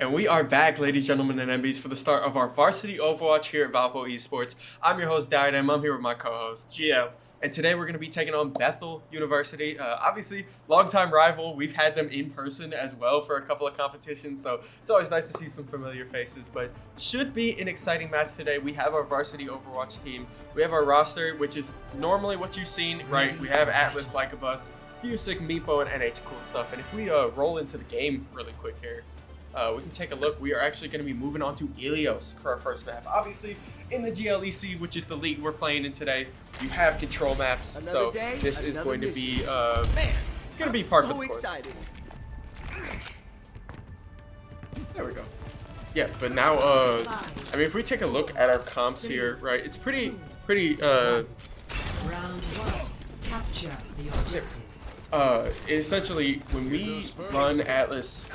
And we are back, ladies, gentlemen, and MBs, for the start of our varsity Overwatch here at Valpo Esports. I'm your host, Diadem. I'm here with my co-host, Gio. And today we're going to be taking on Bethel University. Obviously, longtime rival. We've had them in person as well for a couple of competitions, so it's always nice to see some familiar faces. But should be an exciting match today. We have our varsity Overwatch team. We have our roster, which is normally what you've seen, right? We have Atlas, Lycabus, Fusic, Meepo, and NH Cool Stuff. And if we roll into the game really quick here, we can take a look. We are actually going to be moving on to Ilios for our first map. Obviously, in the GLEC, which is the league we're playing in today, you have control maps. So this is going to be part of the course. There we go. Yeah, but now, I mean, if we take a look at our comps here, right, it's pretty. Round one. Capture the objective. Essentially, when we run Atlas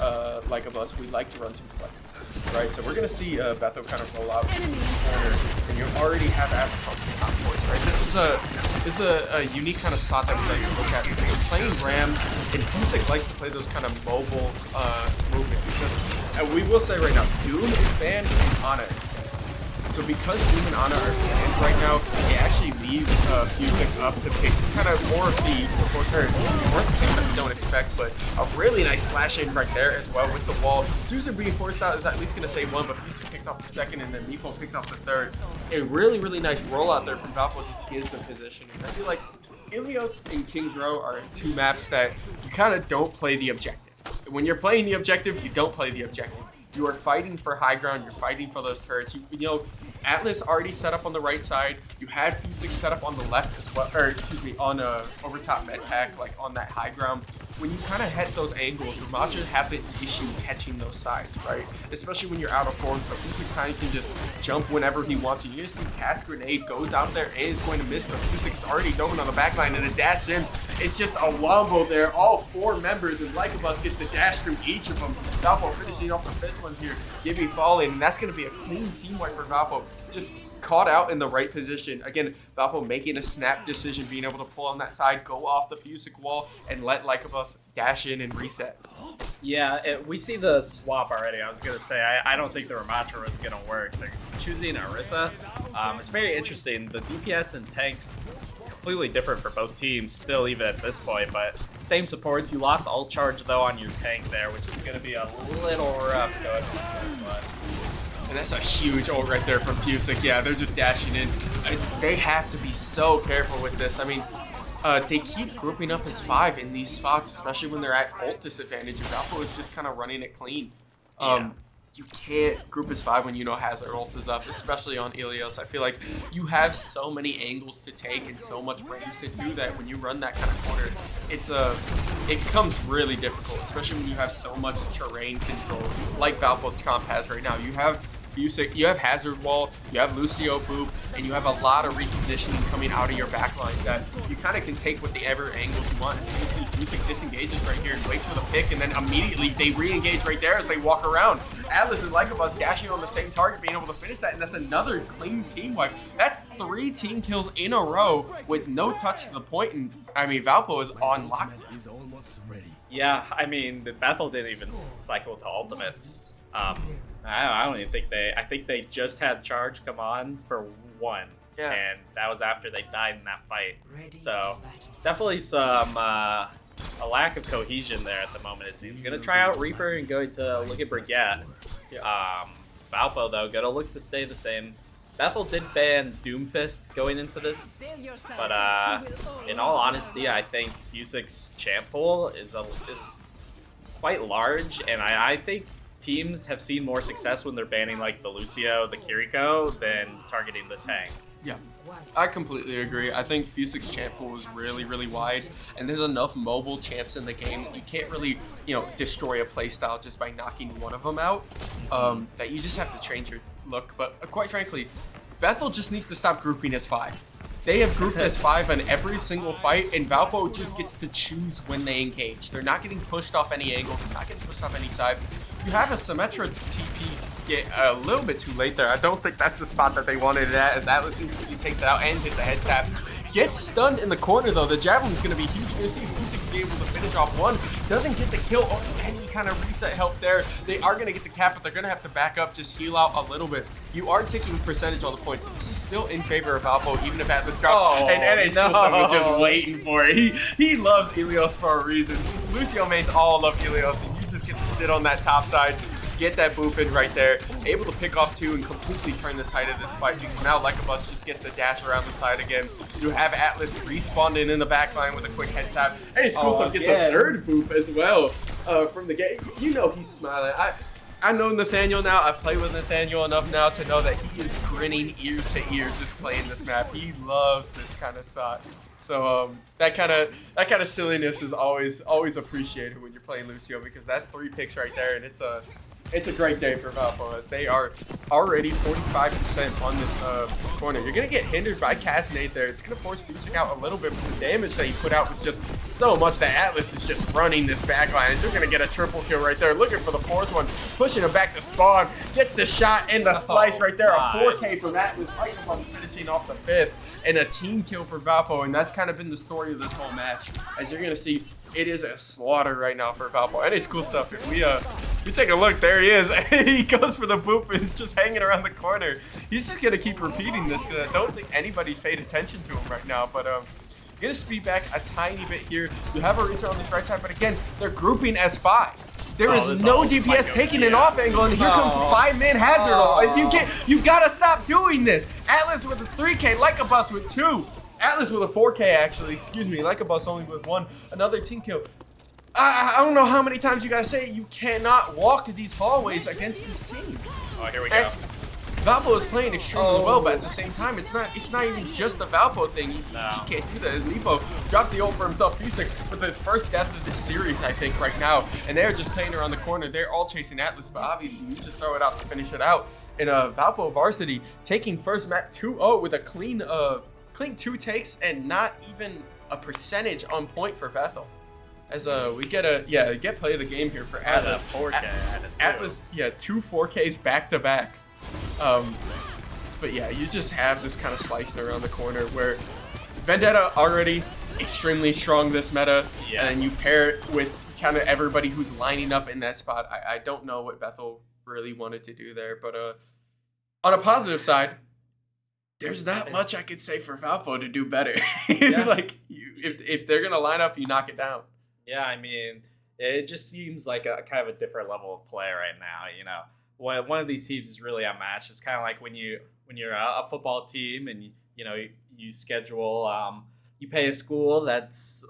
like a bus, we like to run two flexes, right? So we're going to see Bethel kind of roll out in the corner, and you already have Atlas on this top point, right? This is a unique kind of spot that we like to look at because we're playing Ram, and Fusic likes to play those kind of mobile movement because we will say right now, Doom is banned and Ana is banned. So because Doom and Ana are banned right now, it actually leaves Fusic up to pick kind of more of the support turns. More of the things that we don't expect, but a really nice slash in right there as well with the wall. Susan being forced out is at least going to save one, but Fusic picks off the second, and then Meepo picks off the third. A really, really nice rollout there from Valpo just gives the position. And I feel like Ilios and Kings Row are two maps that you kind of don't play the objective. When you're playing the objective, you don't play the objective. You are fighting for high ground. You're fighting for those turrets. You know, Atlas already set up on the right side. You had Fusic set up on the left as well, or excuse me, on over top med pack, like on that high ground. When you kind of hit those angles, Ramacha has an issue catching those sides, right? Especially when you're out of form, so Fusic kind of can just jump whenever he wants to. You just see Cast Grenade goes out there and is going to miss, but Fusic is already going on the back line, and a dash in. It's just a wombo there. All four members, and Lycabus gets the dash through each of them. Valpo finishing off the fifth one here. Gibby falling, and that's going to be a clean team wipe for Valpo. Just caught out in the right position. Again, Valpo making a snap decision, being able to pull on that side, go off the Fusic wall, and let Lycabus dash in and reset. Yeah, we see the swap already. I was going to say, I don't think the Ramatra is going to work. They're choosing Orisa. It's very interesting. The DPS and tanks completely different for both teams still even at this point, but same supports. You lost ult charge though on your tank there, which is going to be a little rough going into this one. And that's a huge ult right there from Fusic. Yeah, they're just dashing in. They have to be so careful with this. I mean, they keep grouping up as 5 in these spots, especially when they're at ult disadvantage. And Valpo is just kind of running it clean. You can't group as 5 when you know Hazard ult is up, especially on Ilios. I feel like you have so many angles to take and so much range to do that when you run that kind of corner. It becomes really difficult, especially when you have so much terrain control like Valpo's comp has right now. You have Fusic, you have Hazard Wall, you have Lucio Boop, and you have a lot of repositioning coming out of your backline that you kind of can take with the ever angles you want. As you can see, Fusic disengages right here and waits for the pick, and then immediately they re-engage right there as they walk around. Atlas and Lycabus dashing on the same target, being able to finish that, and that's another clean team wipe. That's 3 team kills in a row with no touch to the point, and I mean, Valpo is on lockdown. Yeah, I mean, the Bethel didn't even cycle to ultimates. I don't even think I think they just had charge come on for 1. Yeah. And that was after they died in that fight. So definitely some a lack of cohesion there at the moment, it seems. Gonna try out Reaper and going to look at Brigette. Valpo though, gonna look to stay the same. Bethel did ban Doomfist going into this, but in all honesty, I think Fusic's champ pool is quite large, and I think teams have seen more success when they're banning like the Lucio, the Kiriko, than targeting the tank. Yeah, I completely agree. I think Fusic's champ pool is really, really wide, and there's enough mobile champs in the game that you can't really, destroy a playstyle just by knocking one of them out, that you just have to change your look. But quite frankly, Bethel just needs to stop grouping as 5. They have grouped as 5 on every single fight, and Valpo just gets to choose when they engage. They're not getting pushed off any angles. They're not getting pushed off any side. You have a Symmetra TP get a little bit too late there. I don't think that's the spot that they wanted it at, as Atlas instantly takes it out and hits a head tap. Gets stunned in the corner, though. The Javelin's going to be huge We're going to see Fusik be able to finish off one. Doesn't get the kill or any kind of reset help there. They are going to get the cap, but they're going to have to back up, just heal out a little bit. You are taking percentage on the points, so this is still in favor of Valpo, even if Atlas dropped. And NH was just waiting for it. He loves Ilios for a reason. Lucio mains all love Ilios, and you just get to sit on that top side, get that boop in right there, able to pick off 2 and completely turn the tide of this fight, because now Lycabus just gets the dash around the side again. You have Atlas respawned in the back line with a quick head tap, and his cool stuff gets a third boop as well from the game. You know he's smiling. I know Nathaniel now. I've played with Nathaniel enough now to know that he is grinning ear to ear just playing this map. He loves this kind of shot. So that kind of silliness is always appreciated when you're playing Lucio, because that's 3 picks right there, and it's a great day for Valpo as they are already 45% on this corner. You're gonna get hindered by Cast Nade there. It's gonna force Fusik out a little bit, but the damage that he put out was just so much that Atlas is just running this backline. And you're gonna get a triple kill right there, looking for the 4th one, pushing him back to spawn, gets the shot and the slice right there. A 4K from Atlas, Lycabus finishing off the 5th. And a team kill for Valpo, and that's kind of been the story of this whole match. As you're gonna see, it is a slaughter right now for Valpo, and it's cool stuff. If we take a look, there he is. He goes for the boop, and he's just hanging around the corner. He's just gonna keep repeating this because I don't think anybody's paid attention to him right now. But gonna speed back a tiny bit here. You have a Orisa on this right side, but again, they're grouping as 5. There is no DPS taking an off angle, and here comes 5-man hazard. And you gotta stop doing this. Atlas with a 3K, Lycabus with 2. Atlas with a 4K actually, excuse me. Lycabus only with 1. Another team kill. I don't know how many times you gotta say it. You cannot walk these hallways against this team. Oh, here we go. Valpo is playing extremely well, but at the same time, it's not even just the Valpo thing. You just can't do that. As Nepo dropped the ult for himself, Fusik with his first death of this series, I think, right now. And they're just playing around the corner. They're all chasing Atlas, but obviously you just throw it out to finish it out. And Valpo Varsity taking first map 2-0 with a clean 2 takes and not even a percentage on point for Bethel. As we get play of the game here for Atlas. 4K. Atlas, 2 4Ks back to back. But yeah, you just have this kind of slicing around the corner where Vendetta already extremely strong this meta, and you pair it with kind of everybody who's lining up in that spot. I don't know what Bethel really wanted to do there, but on a positive side, there's not much I could say for Valpo to do better. Like if they're gonna line up, you knock it down. Yeah, I mean, it just seems like a kind of a different level of play right now. You know, when one of these teams is really outmatched, it's kind of like when you're a football team and you schedule you pay a school that's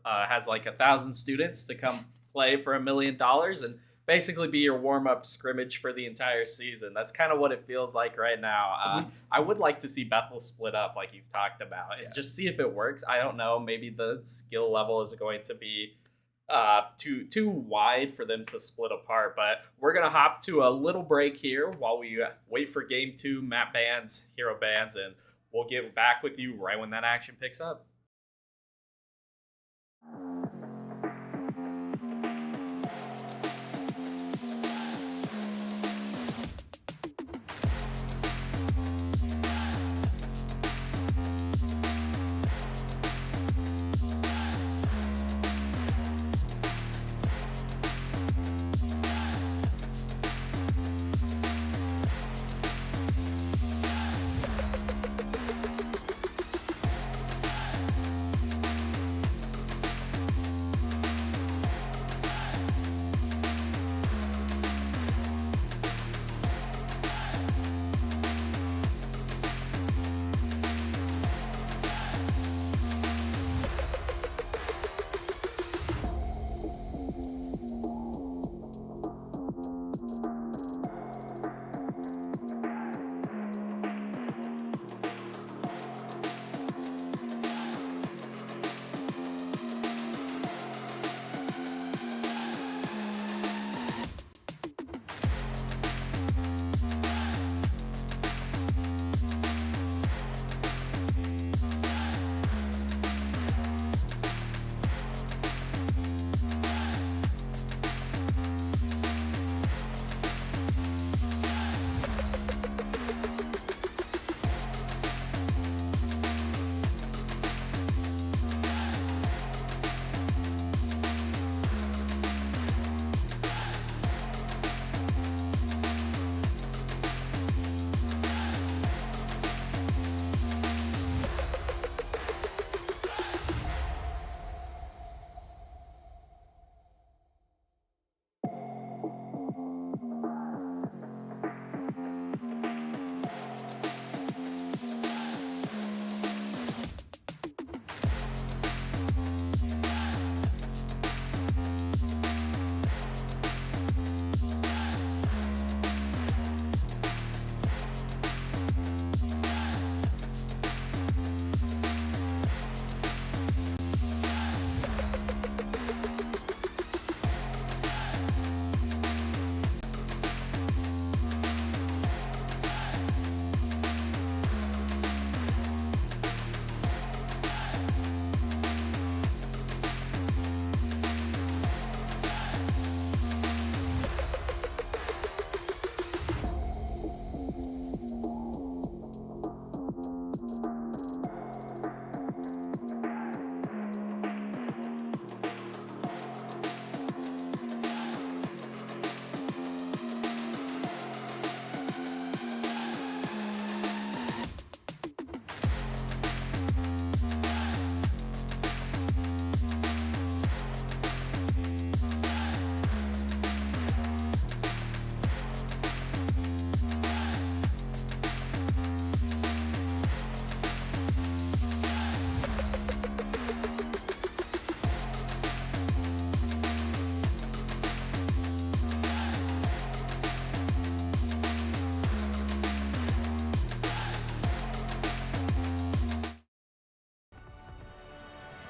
has like 1,000 students to come play for $1 million and basically be your warm-up scrimmage for the entire season. That's kind of what it feels like right now. I would like to see Bethel split up like you've talked about and just see if it works. I don't know. Maybe the skill level is going to be too wide for them to split apart, but we're going to hop to a little break here while we wait for game 2, map bans, hero bans, and we'll get back with you right when that action picks up.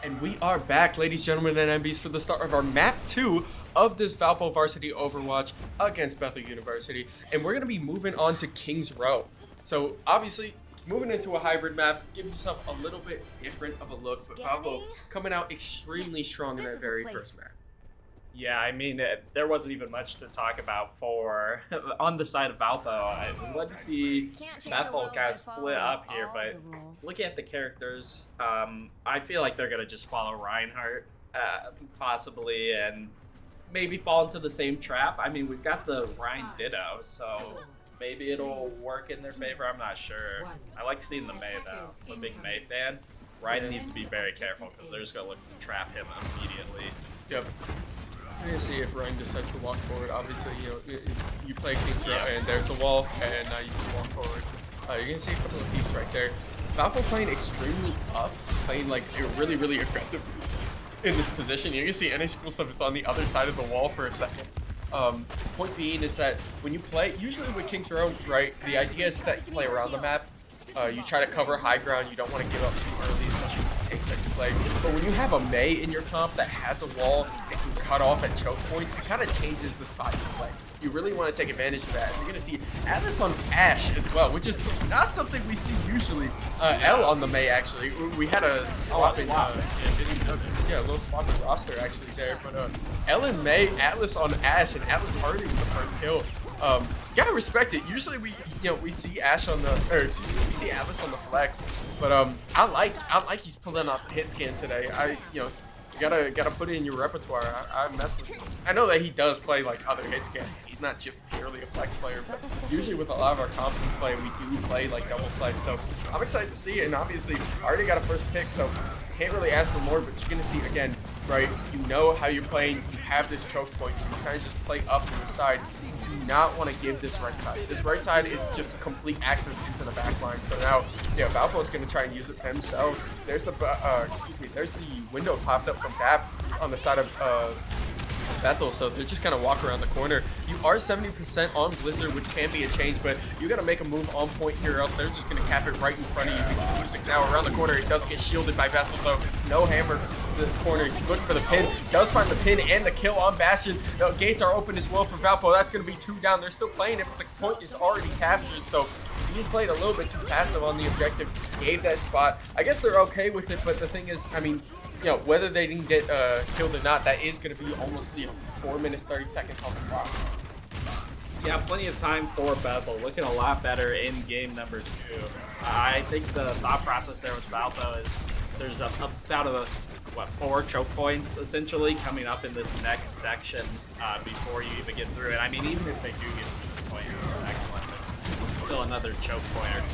And we are back, ladies, gentlemen, and MBs, for the start of our map 2 of this Valpo Varsity Overwatch against Bethel University. And we're going to be moving on to King's Row. So, obviously, moving into a hybrid map, give yourself a little bit different of a look. But Valpo coming out extremely strong in that very first map. Yeah, I mean, there wasn't even much to talk about for on the side of Valpo. I would love to see Bethel kind of split up here, but looking at the characters, I feel like they're going to just follow Reinhardt, possibly, and maybe fall into the same trap. I mean, we've got the Ryan Ditto, so maybe it'll work in their favor. I'm not sure. I like seeing the Mei, though. I'm a big Mei fan. Ryan needs to be very careful because they're just going to look to trap him immediately. Yep. We're going to see if Ryan decides to walk forward. Obviously, you know, you play King's Row, and there's the wall, and now you can walk forward. You're going to see a couple of peeps right there. Valpo playing extremely up, playing like really, really aggressive in this position. You're going to see NH Cool Stuff is on the other side of the wall for a second. Point being is that when you play, usually with King's Row, right, the idea is that you play around the map. You try to cover high ground. You don't want to give up too early, especially with the takes that you play. But when you have a Mei in your comp that has a wall that can cut off at choke points, it kind of changes the spot you play. You really want to take advantage of that. So you're going to see Atlas on Ashe as well, which is not something we see usually. L on the Mei, actually. We had a swap in, a little swap in roster actually there. But L and Mei, Atlas on Ashe, and Atlas already with the first kill. You gotta respect it. Usually we see Ashe on the, we see Atlas on the flex, but I like he's pulling off hit scan today. You gotta put it in your repertoire. I mess with him. I know that he does play like other hit scans. He's not just purely a flex player, but usually with a lot of our comps we play, we do play like double flex. So I'm excited to see it, and obviously I already got a first pick, so can't really ask for more. But you're gonna see again, right? You know how you're playing. You have this choke point, so you kind of just play up to the side. You do not want to give this right side. This right side is just complete access into the back line. So now, yeah, Valpo is going to try and use it themselves. There's the, there's the window popped up from BAP on the side of Bethel, so they're just gonna walk around the corner. You are 70% on Blizzard, which can be a change, but you gotta make a move on point here, or else they're just gonna cap it right in front of you. Because Lusik now around the corner, it does get shielded by Bethel, though. No hammer for this corner. He's looking for the pin. Does find the pin and the kill on Bastion. The gates are open as well for Valpo. That's gonna be 2 down. They're still playing it, but the point is already captured, so he's played a little bit too passive on the objective. Gave that spot. I guess they're okay with it, but the thing is, I mean, you know, whether they didn't get killed or not, that is going to be almost, 4 minutes, 30 seconds on the clock. Yeah, plenty of time for Bethel. Looking a lot better in game number 2. I think the thought process there with Valpo is there's about 4 choke points, essentially, coming up in this next section before you even get through it. I mean, even if they do get through the point, excellent. It's still another choke point or 2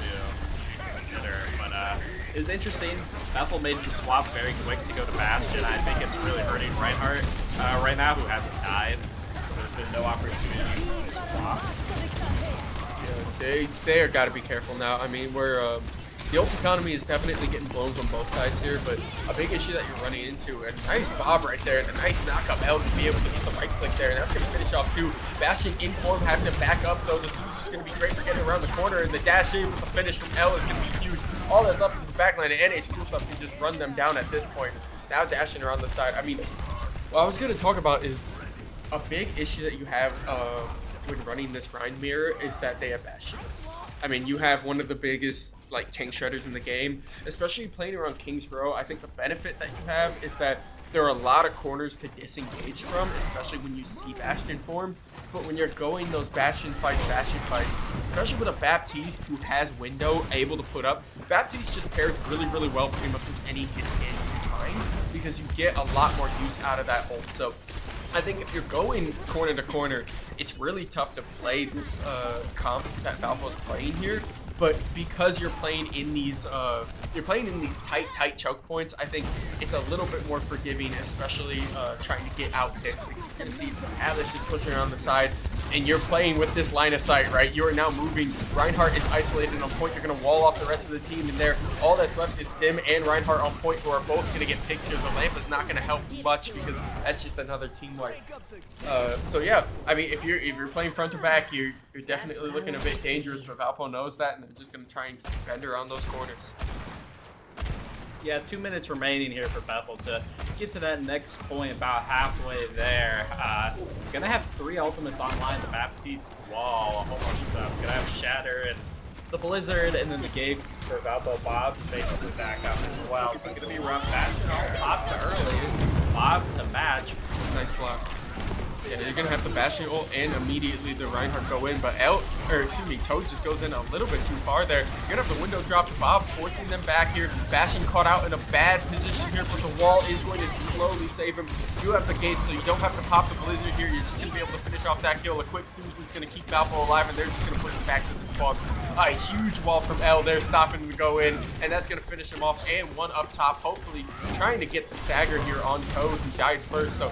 to consider, but it's interesting. Bethel made the swap very quick to go to Bastion. I think it's really hurting Reinhardt right now, who hasn't died. So there's been no opportunity to swap. Yeah, they are got to be careful now. I mean, the ult economy is definitely getting blown from both sides here, but a big issue that you're running into, a nice bob right there, and a nice knock-up L to be able to get the right click there, and that's going to finish off too. Bastion in form, having to back up, though. The Suzu's going to be great for getting around the corner, and the dash in with the finish from L is going to be huge. All that's left is the backline, and NH Cool Stuff can just run them down at this point. Now dashing around the side. I mean, what I was going to talk about is a big issue that you have when running this grind mirror is that they have Bastion. I mean, you have one of the biggest tank shredders in the game, especially playing around King's Row. I think the benefit that you have is that there are a lot of corners to disengage from, especially when you see Bastion form. But when you're going those Bastion fights, especially with a Baptiste who has window able to put up, Baptiste just pairs really, really well pretty much with any hit scan you can find because you get a lot more use out of that ult. So I think if you're going corner to corner, it's really tough to play this comp that Valpo is playing here. But because you're playing in these tight choke points, I think it's a little bit more forgiving, especially trying to get out picks, because you're gonna see Atlas just pushing around the side, and you're playing with this line of sight, right? You are now moving. Reinhardt is isolated on point. You're gonna wall off the rest of the team, and there, all that's left is Sim and Reinhardt on point, who are both gonna get picked here. The lamp is not gonna help much because that's just another team wipe. So yeah, I mean, if you're playing front to back, you're definitely looking a bit dangerous, but Valpo knows that, and they're just gonna try and bend around those corners. Yeah, 2 minutes remaining here for Bethel to get to that next point, about halfway there. Gonna have 3 ultimates online. The Baptiste Wall, almost gonna have Shatter and the Blizzard, and then the Gates for Valpo. Bob basically back up as well. So gonna be rough Bastion all top to early. Bob to match. Nice block. Yeah, you're gonna have the Bastion ult and immediately the Reinhardt go in, but Toad just goes in a little bit too far there. You're gonna have the window drop to Bob, forcing them back here. Bastion caught out in a bad position here, but the wall is going to slowly save him. You have the gates, so you don't have to pop the Blizzard here. You're just gonna be able to finish off that kill. A quick Suzu's gonna keep Valpo alive, and they're just gonna push him back to the spawn. A huge wall from L there, stopping him to go in, and that's gonna finish him off. And one up top, hopefully trying to get the stagger here on Toad, who died first. So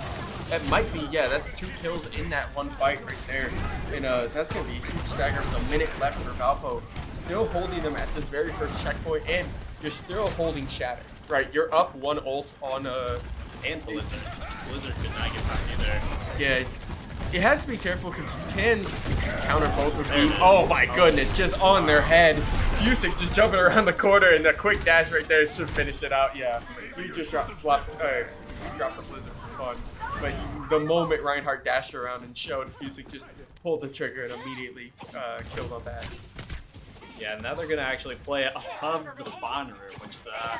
that might be, yeah, that's 2 kills in that one fight right there. And that's going to be a huge stagger with a minute left for Valpo. Still holding them at this very first checkpoint, and you're still holding Shatter, right? You're up 1 ult on And Blizzard. Blizzard could not get back either. Yeah, it has to be careful because you can counter both of these. Oh my goodness, just on their head. Fusick just jumping around the corner, and the quick dash right there should finish it out. Yeah, he just dropped the Blizzard for fun. But the moment Reinhardt dashed around and showed, Fusick just pulled the trigger and immediately killed on that. Yeah, now they're going to actually play it above the spawn room, which is a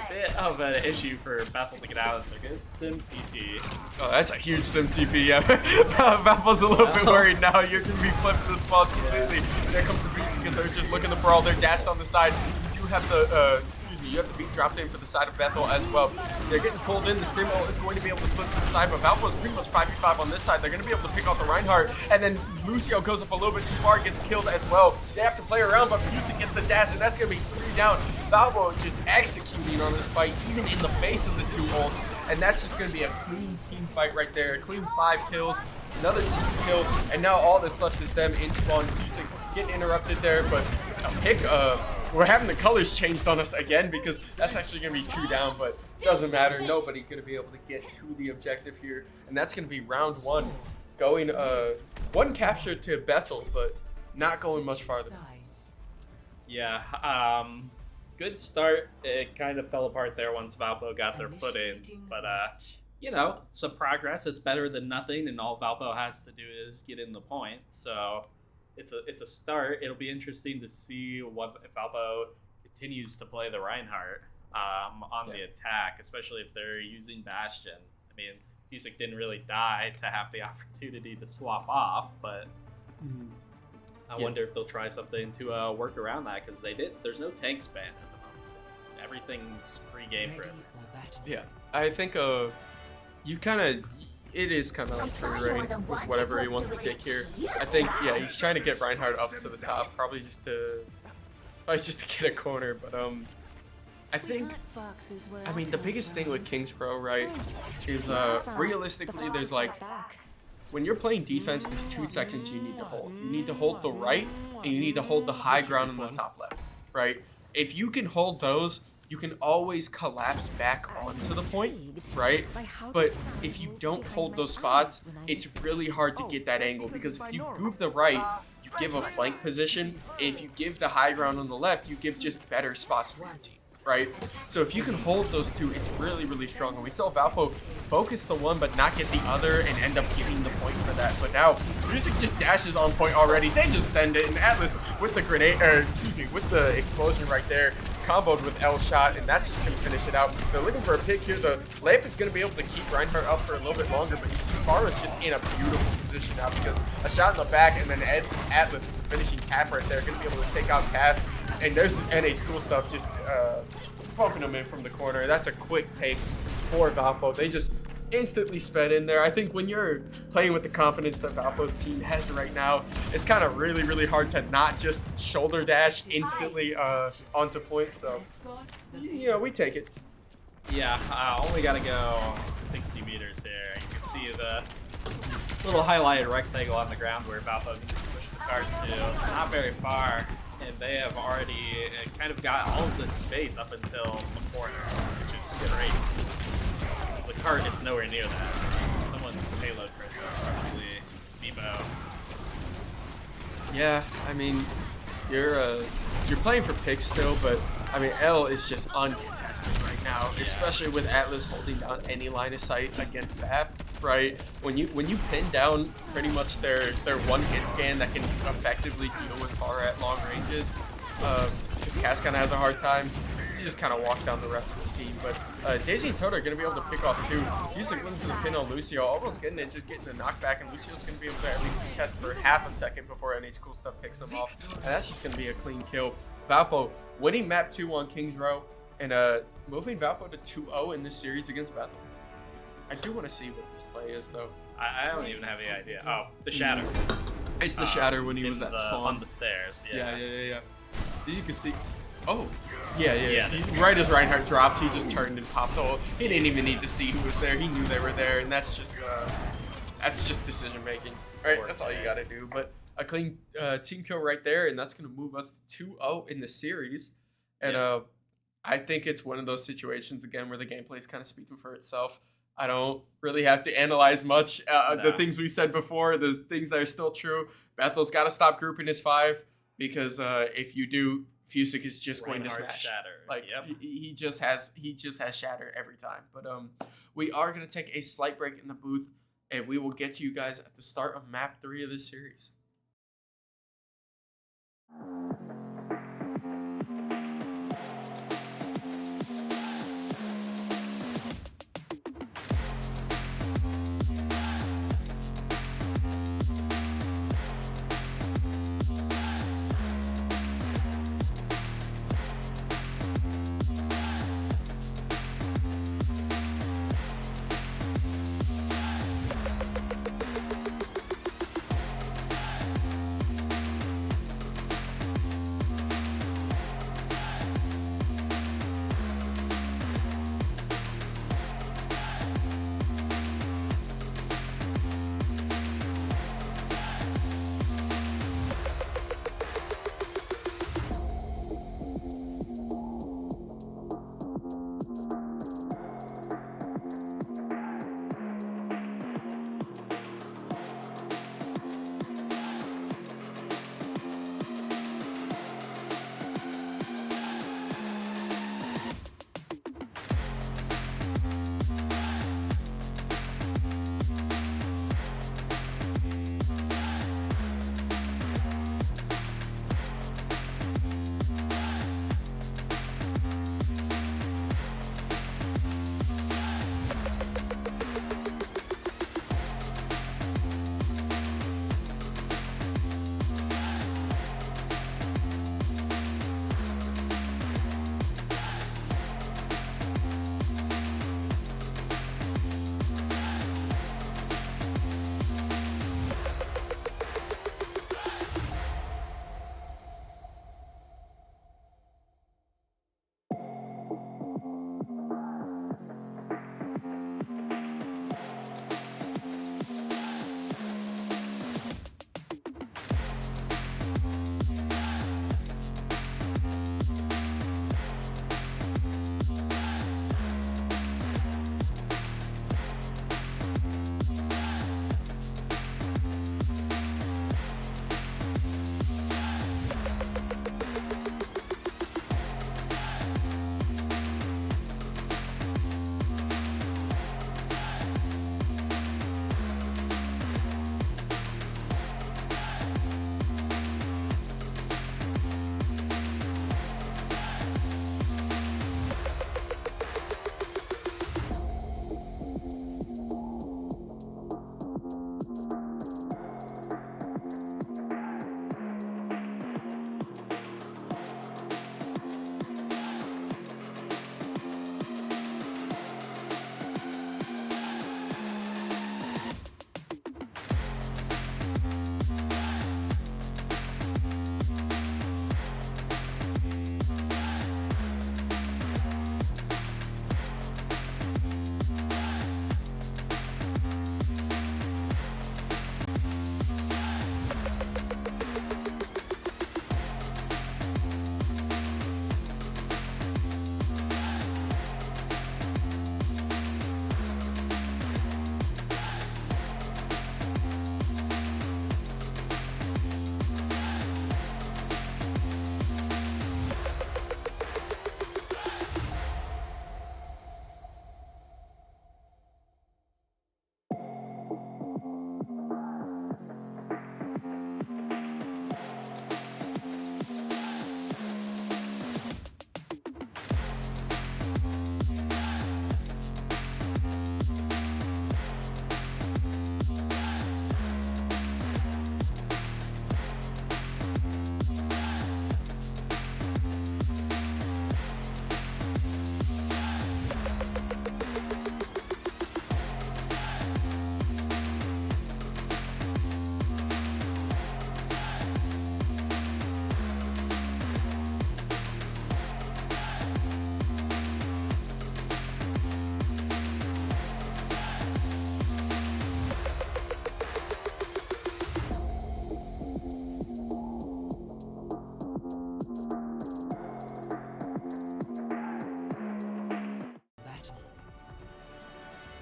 bit of an issue for Bethel to get out of. They're going to sim TP. Oh, that's a huge sim TP, yeah. Bethel's a little bit worried now. You're going to be flipped the spawns completely. There comes the beat because they're just looking to brawl. They're dashed on the side. You do have the, you have the beat dropped in for the side of Bethel as well. They're getting pulled in. The sim ult is going to be able to split to the side, but Valpo's pretty much 5v5 on this side. They're going to be able to pick off the Reinhardt, and then Lucio goes up a little bit too far, gets killed as well. They have to play around, but Fusick gets the dash, and that's going to be 3 down. Valpo just executing on this fight, even in the face of the 2 ults, and that's just going to be a clean team fight right there. A clean 5 kills, another team kill, and now all that's left is them in spawn. Fusick getting interrupted there, but a pick, we're having the colors changed on us again because that's actually going to be 2 down, but doesn't matter. Nobody going to be able to get to the objective here, and that's going to be round 1. Going 1 capture to Bethel, but not going much farther. Yeah, good start. It kind of fell apart there once Valpo got their foot in, but you know, some progress. It's better than nothing, and all Valpo has to do is get in the point. So it's a start. It'll be interesting to see what if Valpo continues to play the Reinhardt on the attack, especially if they're using Bastion. I mean, Fusick didn't really die to have the opportunity to swap off, but I wonder if they'll try something to work around that, because they did. There's no tank span at the moment. Everything's free game for him. Yeah, I think you kind of. It is kind of like free reign with whatever he wants to pick here. I think, yeah, he's trying to get Reinhardt up to the top, probably just to get a corner. But I think, I mean, the biggest thing with King's Row, right, is realistically, there's like, when you're playing defense, there's 2 sections you need to hold. You need to hold the right, and you need to hold the high ground on the top left, right? If you can hold those, you can always collapse back onto the point, right? But if you don't hold those spots, it's really hard to get that angle, because if you goof the right, you give a flank position. If you give the high ground on the left, you give just better spots for your team, right? So if you can hold those 2, it's really, really strong. And we saw Valpo focus the one but not get the other and end up getting the point for that. But now Fusick just dashes on point already. They just send it, and Atlas with the grenade, with the explosion right there, comboed with L shot, and that's just gonna finish it out. They're looking for a pick here. The lamp is gonna be able to keep Reinhardt up for a little bit longer, but you see Farah's just in a beautiful position now, because a shot in the back, and then Atlas with the finishing tap right there, gonna be able to take out Cass. And there's NA's cool stuff, just pumping them in from the corner. That's a quick take for Valpo. They just instantly sped in there. I think when you're playing with the confidence that Valpo's team has right now, it's kind of really, really hard to not just shoulder dash instantly onto point. So, yeah, we take it. Yeah, only got to go 60 meters here. You can see the little highlighted rectangle on the ground where Valpo needs to push the cart to. Not very far. And they have already kind of got all of this space up until the corner, which is great. Because the cart is nowhere near that. Someone's payload person is probably Bebo. Yeah, I mean, you're playing for picks still, but I mean, L is just uncontested right now, especially with Atlas holding down any line of sight against BAP, right? When you pin down pretty much their one hit scan that can effectively deal with far at long ranges, because Cass kind of has a hard time. You just kind of walk down the rest of the team. But Daisy and Toto are going to be able to pick off two. Fusik looking for the pin on Lucio, almost getting it, just getting the knockback, and Lucio's going to be able to at least contest for half a second before any cool stuff picks him off. And that's just going to be a clean kill. Valpo winning map 2 on Kings Row, and moving Valpo to 2-0 in this series against Bethel. I do want to see what this play is, though. I don't even have any idea. Oh, the Shatter. It's the Shatter when he was at spawn. On the stairs, yeah. Yeah. You can see. Oh, yeah. Right as Reinhardt drops, he just turned and popped ult. He didn't even need to see who was there. He knew they were there, and that's just decision making. All right, that's all you gotta do. But a clean team kill right there, and that's gonna move us to 2-0 in the series. And I think it's one of those situations again where the gameplay is kind of speaking for itself. I don't really have to analyze much. The things we said before, the things that are still true. Bethel's got to stop grouping his 5 because if you do, Fusik is just going to smash. Shatter. Like he just has Shatter every time. But we are going to take a slight break in the booth, and we will get to you guys at the start of map 3 of this series.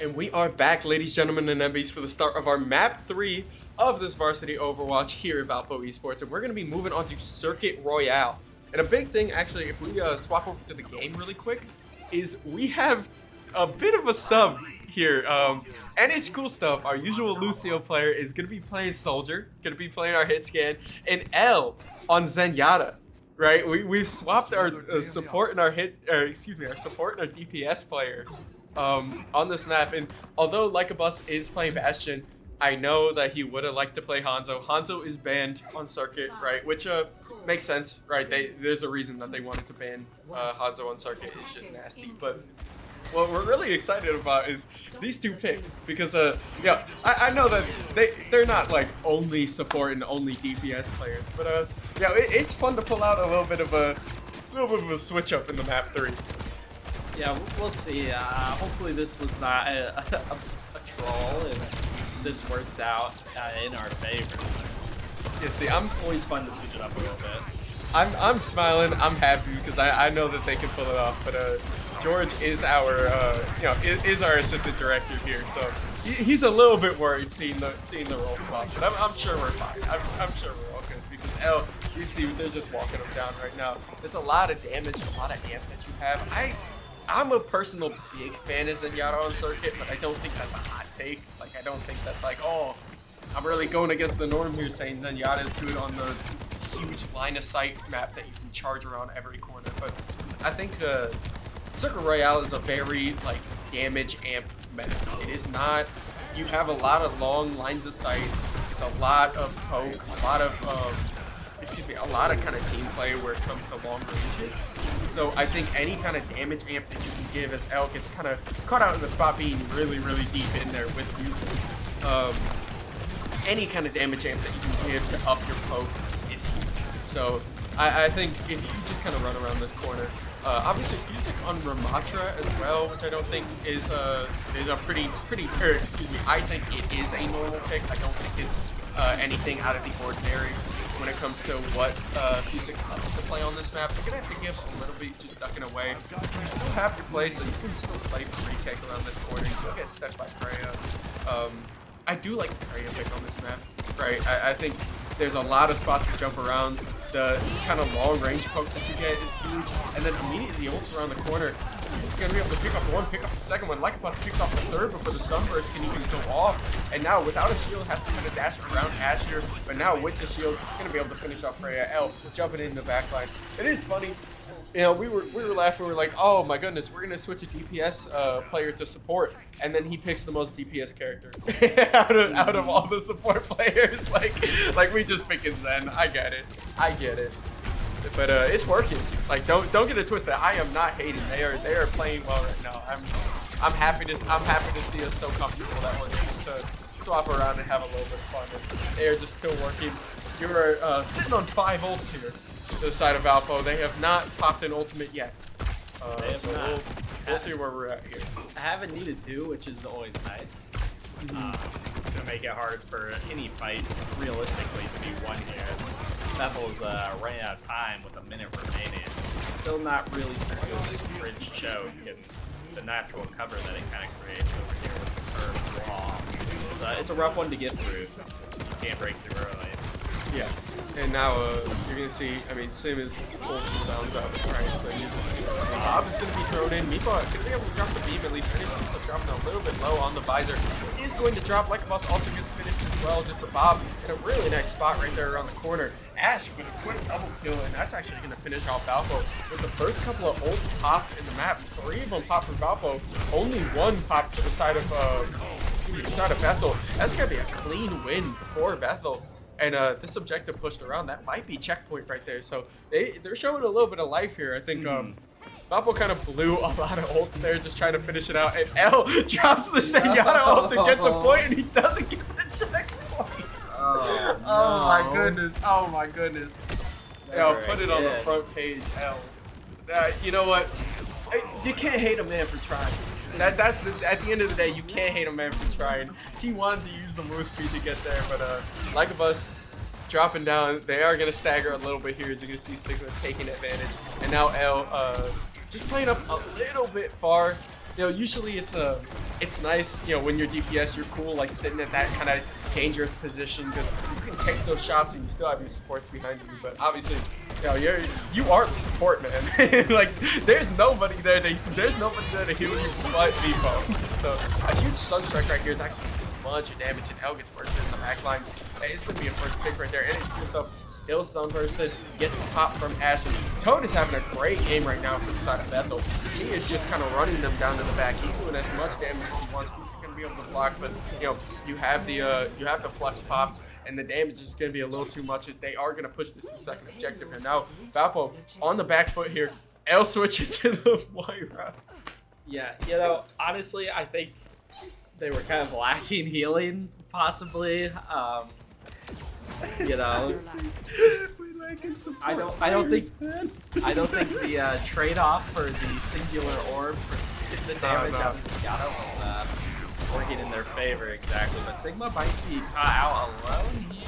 And we are back, ladies, gentlemen, and MBs, for the start of our map 3 of this varsity Overwatch here at Valpo Esports. And we're going to be moving on to Circuit Royale. And a big thing, actually, if we swap over to the game really quick, is we have a bit of a sub here. And it's cool stuff. Our usual Lucio player is going to be playing Soldier, going to be playing our hit scan, and L on Zenyatta. Right? We've swapped our support and our our support and our DPS player on this map. And although Lycabus is playing Bastion, I know that he would have liked to play Hanzo. Hanzo is banned on Circuit, right? Which makes sense, right? There's a reason that they wanted to ban Hanzo on Circuit. It's just nasty. But what we're really excited about is these two picks, because yeah, I know that they're not like only support and only DPS players, but yeah, it's fun to pull out a little bit of a switch up in the map 3. Yeah, we'll see. Hopefully this was not a troll and this works out in our favor. Yeah, see, I'm always fun to switch it up a little bit. I'm smiling. I'm happy because I know that they can pull it off. But George is our is our assistant director here, so he's a little bit worried seeing the role swap. But I'm sure we're fine. I'm sure we're all good because L, you see, they're just walking him down right now. There's a lot of damage, a lot of amp that you have. I'm a personal big fan of Zenyatta on Circuit, but I don't think that's a hot take. Like, I don't think that's like, oh, I'm really going against the norm here saying Zenyatta is good on the huge line of sight map that you can charge around every corner. But I think Circuit Royale is a very like damage amp meta. It is not. You have a lot of long lines of sight. It's a lot of poke, a lot of kind of team play where it comes to long ranges. So I think any kind of damage amp that you can give as L gets kind of caught out in the spot being really, really deep in there with music. Any kind of damage amp that you can give to up your poke is huge. So I think if you just kind of run around this corner, obviously Fusic on Ramatra as well, which I don't think is a pretty I think it is a normal pick. I don't think it's anything out of the ordinary when it comes to what Fusic likes to play on this map. You're gonna have to give a little bit just ducking away. You still have your play, so you can still play for retake around this corner. You will get stuck by Freya. I do like the Freya pick on this map, right? I think there's a lot of spots to jump around. The kind of long range poke that you get is huge, and then immediately the ult around the corner. He's gonna be able to pick up one, pick up the second one. Lycabus picks off the third before the sunburst can even go off. And now without a shield, has to kind of dash around Asher. But now with the shield, gonna be able to finish off Freya. L jumping in the back line. It is funny. You know, we were laughing. We were like, oh my goodness, we're gonna switch a DPS player to support, and then he picks the most DPS character out of all the support players. Like we just picking Zen. I get it. But it's working. Like don't get it twisted. I am not hating. They are playing well right now. I'm happy to see us so comfortable that we're able to swap around and have a little bit of fun. They are just still working. You're sitting on 5 ults here to the side of Valpo. They have not popped an ultimate yet. So we'll see where we're at here. I haven't needed to, which is always nice. It's gonna make it hard for any fight realistically to be won here. As Bethel's running out of time with a minute remaining. Still not really feeling the bridge choke and the natural cover that it kind of creates over here with the curved wall. It's a rough one to get through. You can't break through early. Yeah. And now you're gonna see. I mean, Sim is full cooldowns up, right? So you just Bob is gonna be thrown in. Meatball gonna be able to drop the beam at least. Finish dropping a little bit low on the visor. Is going to drop. Lycabus also gets finished as well. Just the Bob in a really nice spot right there around the corner. Ash with a quick double kill, and that's actually gonna finish off Valpo with the first couple of ults popped in the map. 3 of them popped for Valpo. Only 1 popped to the side of Bethel. That's gonna be a clean win for Bethel. And this objective pushed around, that might be checkpoint right there. So they're showing a little bit of life here. I think Valpo kind of blew a lot of ults there, just trying to finish it out. And L drops the Zenyatta ult to get the point, and he doesn't get the checkpoint. Oh my goodness. L, put it on the front page, L. You know what? You can't hate a man for trying. At the end of the day, you can't hate a man for trying. He wanted to use the move speed to get there, but Lycabus dropping down. They are going to stagger a little bit here, as you can see Sigma taking advantage. And now L just playing up a little bit far. usually it's nice, when you're DPS, you're cool, like sitting at that kind of dangerous position because you can take those shots and you still have your supports behind you. But obviously, you are the support, man. Like there's nobody there to heal you but Vivo. So a huge Sunstrike right here is actually doing a bunch of damage, and L gets bursted in the back line. It's going to be a first pick right there, and it's cool stuff. Still sunbursted, gets the pop from Ashen. Toad is having a great game right now for the side of Bethel. He is just kind of running them down to the back. He's doing as much damage as he wants. He's going to be able to block, but you have the flex popped, and the damage is going to be a little too much as they are going to push this to second objective. And now Valpo on the back foot here. L switching to the Moira. Yeah, honestly, I think they were kind of lacking healing, possibly. I don't think the trade-off for the singular orb for the damage out of Zenyatta was working in their favor exactly. But Sigma might be caught out alone here.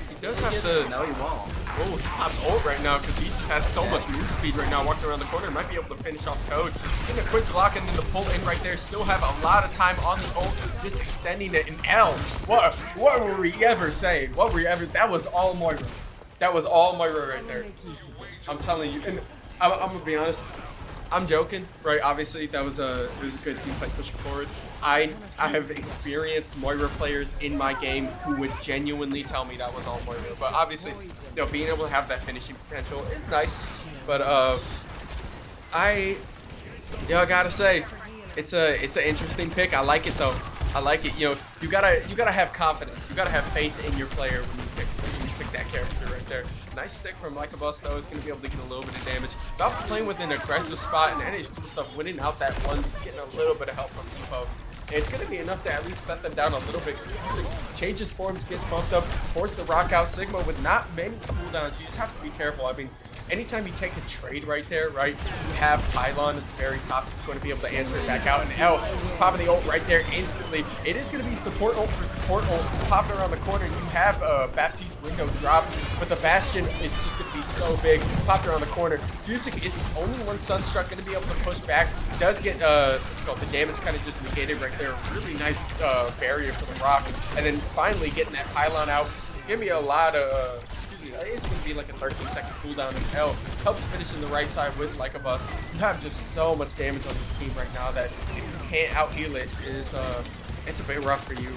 He does have to. No, he won't. Oh, he pops ult right now because he just has so much move speed right now walking around the corner. Might be able to finish off Toad. Getting a quick block and then the pull in right there. Still have a lot of time on the ult, just extending it. And L, what were we ever saying? That was all Moira. That was all Moira right there. I'm telling you. And I'm gonna be honest. I'm joking, right? Obviously, it was a good team fight pushing forward. I have experienced Moira players in my game who would genuinely tell me that was all Moira. But obviously, being able to have that finishing potential is nice. But I gotta say, it's an interesting pick. I like it though. I like it. You gotta have confidence. You gotta have faith in your player when you pick that character right there. Nice stick from Lycabus though. Is going to be able to get a little bit of damage. Valve playing with an aggressive spot, and NH cool stuff winning out that one, getting a little bit of help from Depot. It's going to be enough to at least set them down a little bit. Changes forms, gets bumped up, force the rock out. Sigma with not many cooldowns. You just have to be careful. I mean, anytime you take a trade right there, right, you have Pylon at the very top. It's going to be able to answer it back out. And L just popping the ult right there instantly. It is going to be support ult for support ult. Popping around the corner. You have Baptiste window dropped, but the Bastion is just going to be so big. Popped around the corner. Fusic is the only one Sunstruck going to be able to push back. Does get, what's called, the damage kind of just negated right there. Really nice barrier for the rock. And then finally getting that Pylon out. Give me a lot of, it's going to be like a 13-second cooldown as L. Helps finish in the right side with Lycabus. You have just so much damage on this team right now that if you can't out-heal it, it's a bit rough for you.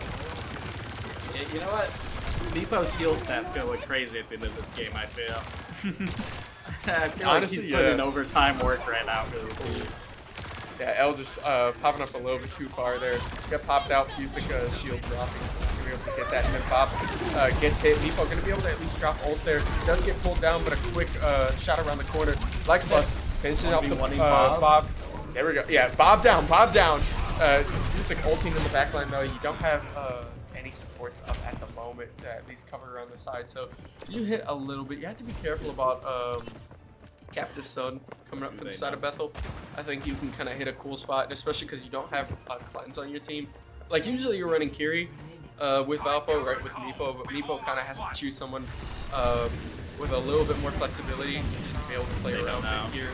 Yeah, you know what? Nepo's heal stats go like crazy at the end of this game, I feel. I feel Honestly, like he's putting overtime work right now for the team. Yeah, L just popping up a little bit too far there. Got popped out, Fusic shield dropping, so he's going to be able to get that, and then Pop gets hit. Nepo going to be able to at least drop ult there. Does get pulled down, but a quick shot around the corner. Lycabus finishing off the Bob. There we go. Yeah, Bob down. Fusic ulting in the back line, though. You don't have any supports up at the moment to at least cover around the side, so you hit a little bit. You have to be careful about Captive Sun coming up for the side of Bethel. I think you can kind of hit a cool spot, especially because you don't have a cleanse on your team. Like usually you're running Kiri with Valpo, right, with Meepo, but Meepo kind of has to choose someone with a little bit more flexibility just to be able to play around here.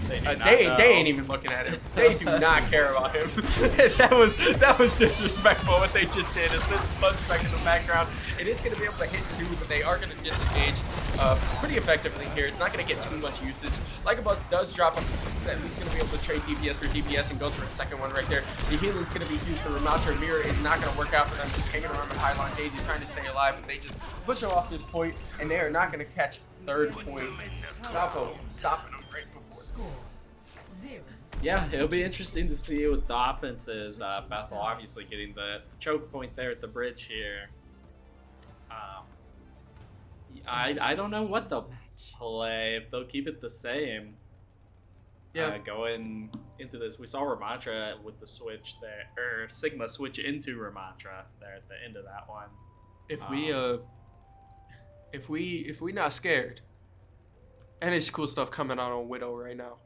They ain't even looking at him. They do not care about him. that was disrespectful what they just did. Is this Sunspec in the background? It is going to be able to hit two, but they are going to disengage pretty effectively here. It's not going to get too much usage. Lycabus does drop a few at least going to be able to trade DPS for DPS and goes for a second one right there. The healing's going to be huge for Ramatra. Mirror is not going to work out for them. Just hanging around the pylon. Daisy trying to stay alive, but they just push them off this point, and they are not going to catch third point. Valpo stopping them right before. Yeah, it'll be interesting to see what the offense is. Bethel obviously getting the choke point there at the bridge here. I don't know what they'll play, if they'll keep it the same. Yeah. Going into this, we saw Ramatra with the switch there, or Sigma switch into Ramatra there at the end of that one. If we not scared, and it's cool stuff coming out on Widow right now.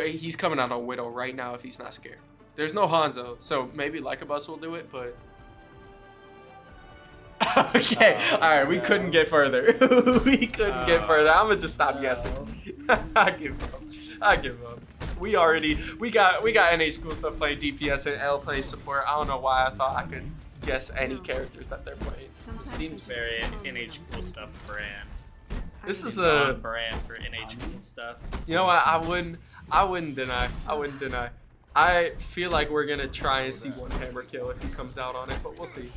He's coming out on Widow right now if he's not scared. There's no Hanzo, so maybe Lycabus will do it, but okay, all right, we couldn't get further. We couldn't get further. I'm gonna just stop guessing. I give up. we got NH Cool Stuff playing DPS and L playing support. I don't know why I thought I could guess any characters that they're playing. It seems very NH Cool Stuff brand. This is On brand for NH Cool Stuff. You know what? I wouldn't deny. I feel like we're gonna try and see one hammer kill if he comes out on it, but we'll see.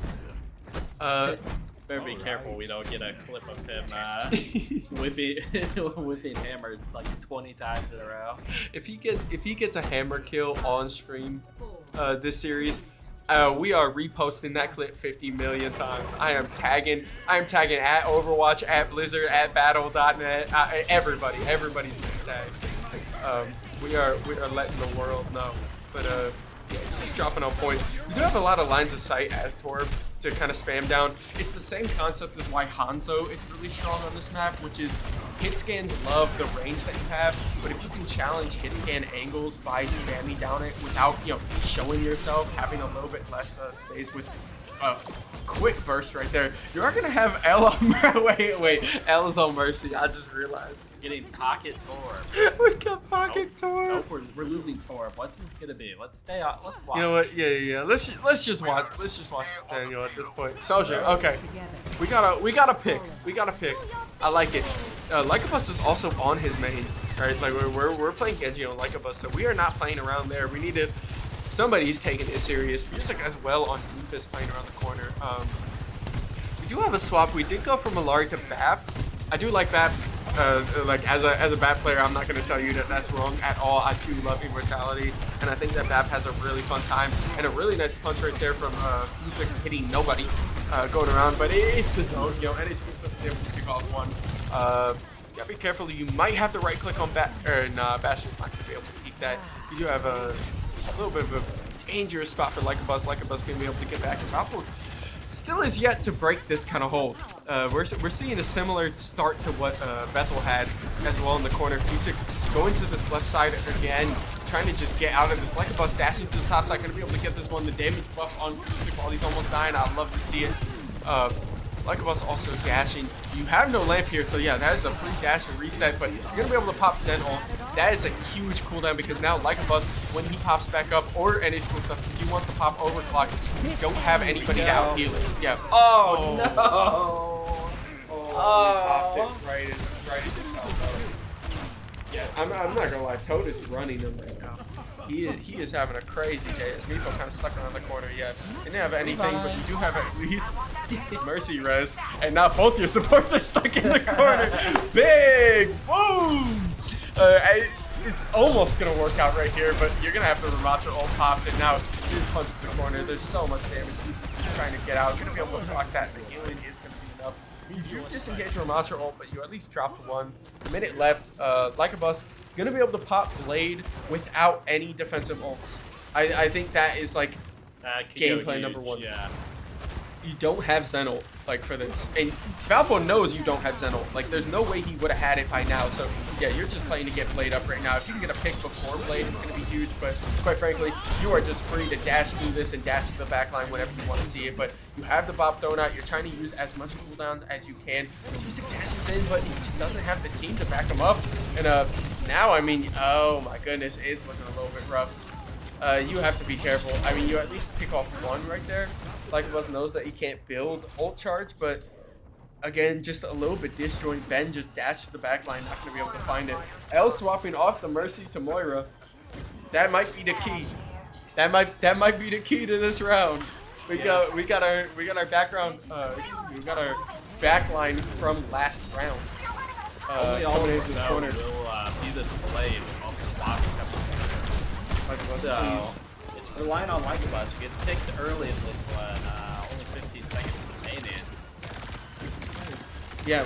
Better be careful we don't get a clip of him whipping hammer like 20 times in a row. If he gets a hammer kill on stream this series, we are reposting that clip 50 million times. I am tagging at Overwatch, at Blizzard, at Battle.net. Everybody's getting tagged. We are letting the world know. But yeah, just dropping on point. You do have a lot of lines of sight as Torb to kind of spam down. It's the same concept as why Hanzo is really strong on this map, which is hit scans love the range that you have, but if you can challenge hit scan angles by spamming down it without, you know, showing yourself, having a little bit less space with a quick burst right there, you are gonna have L on wait, L is on Mercy. I just realized. Getting pocket Torb. We got pocket Torb. Nope, we're losing Torb. What's this gonna be? Let's stay out. Let's watch. You know what? Yeah. Let's just watch. Let's just watch Daniel at this point. Soldier. Okay. We gotta pick. I like it. Lycabus is also on his main, right? Like we're playing Genji on Lycabus, so we are not playing around there. We need to. Somebody's taking it serious. Music as well on Doofus playing around the corner. We do have a swap. We did go from Malari to Bap. I do like Bap. Like as a Bap player, I'm not going to tell you that that's wrong at all. I do love Immortality, and I think that Bap has a really fun time and a really nice punch right there from Music hitting nobody going around. But it's the zone, you know, and it's just able to pick off one. You gotta be careful. You might have to right click on Bastion's not going to be able to keep that. You do have a little bit of a dangerous spot for Lycabus. Lycabus going to be able to get back. Valpo still is yet to break this kind of hold. We're seeing a similar start to what Bethel had as well in the corner. Music going to this left side again, trying to just get out of this. Lycabus dashing to the top side, going to be able to get this one. The damage buff on Music while he's almost dying. I'd love to see it. Lycabus also dashing. You have no lamp here, so yeah, that is a free dash and reset, but you're going to be able to pop Zen ult. That is a huge cooldown because now Lycabus, when he pops back up, or any cool stuff, if he wants to pop overclock, you don't have anybody to out heal it. Yeah. Oh, no. Popped it right as it fell out. Yeah, I'm not going to lie, Toad is running them right now. He is having a crazy day. As Meepo kind of stuck around the corner. Yeah, didn't have anything, but you do have at least Mercy res, and now both your supports are stuck in the corner. Big boom! It's almost gonna work out right here, but you're gonna have the Ramatra ult popped, and now you punch the corner. There's so much damage. He's just trying to get out. Gonna be able to block that. The healing is gonna be enough. You disengage Ramatra ult, but you at least dropped one. A minute left. Lycabus gonna be able to pop Blade without any defensive ults. I think that is like gameplay number one. Yeah. You don't have Zen ult, like, for this. And Valpo knows you don't have Zen ult. Like, there's no way he would have had it by now. So, yeah, you're just playing to get Blade up right now. If you can get a pick before Blade, it's going to be huge. But, quite frankly, you are just free to dash through this and dash to the backline whenever you want to see it. But you have the Bop thrown out. You're trying to use as much cooldowns as you can. Music dashes in, but he just doesn't have the team to back him up. And now, I mean, oh my goodness, it's looking a little bit rough. You have to be careful. I mean, you at least pick off one right there. Lycabus knows that he can't build ult charge, but again, just a little bit disjoint. Ben just dashed to the backline, not gonna be able to find it. L swapping off the Mercy to Moira. That might be the key. That might be the key to this round. We got our background. We got our backline from last round. Only all of the corner will be this Blade with all the swaps coming. So it's relying on Lycabus, who gets picked early in this one. Only 15 seconds remaining. Yeah,